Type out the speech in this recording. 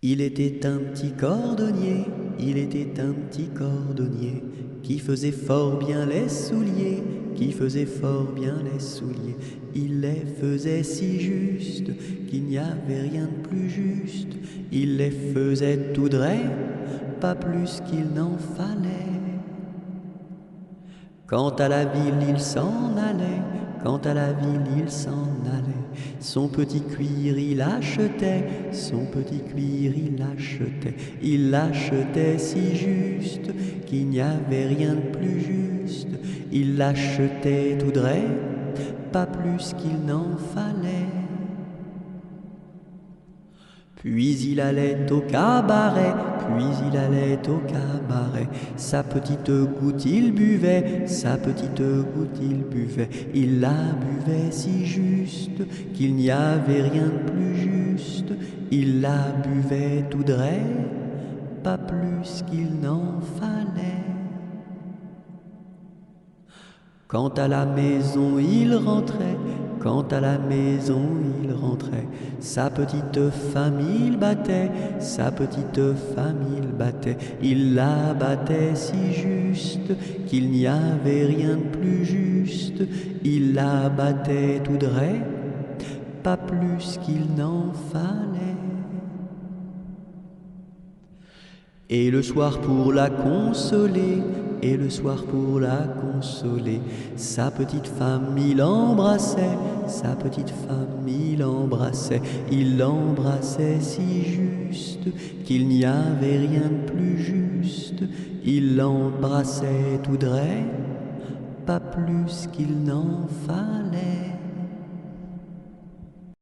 Il était un petit cordonnier, il était un petit cordonnier, qui faisait fort bien les souliers, qui faisait fort bien les souliers. Il les faisait si juste qu'il n'y avait rien de plus juste. Il les faisait tout droit, pas plus qu'il n'en fallait. Quant à la ville, il s'en allait, quant à la ville, il s'en allait. Son petit cuir, il achetait, son petit cuir, il achetait. Il l'achetait si juste qu'il n'y avait rien de plus juste. Il l'achetait tout droit, pas plus qu'il n'en fallait. Puis il allait au cabaret, puis il allait au cabaret. Sa petite goutte il buvait, sa petite goutte il buvait. Il la buvait si juste qu'il n'y avait rien de plus juste. Il la buvait tout droit, pas plus qu'il n'en fallait. Quant à la maison, il rentrait, quant à la maison, il rentrait. Sa petite femme, il battait, sa petite femme, il battait. Il la battait si juste qu'il n'y avait rien de plus juste. Il la battait tout droit, pas plus qu'il n'en fallait. Et le soir pour la consoler, et le soir pour la consoler, sa petite femme il embrassait, sa petite femme il embrassait, il l'embrassait si juste qu'il n'y avait rien de plus juste, il l'embrassait tout droit, pas plus qu'il n'en fallait.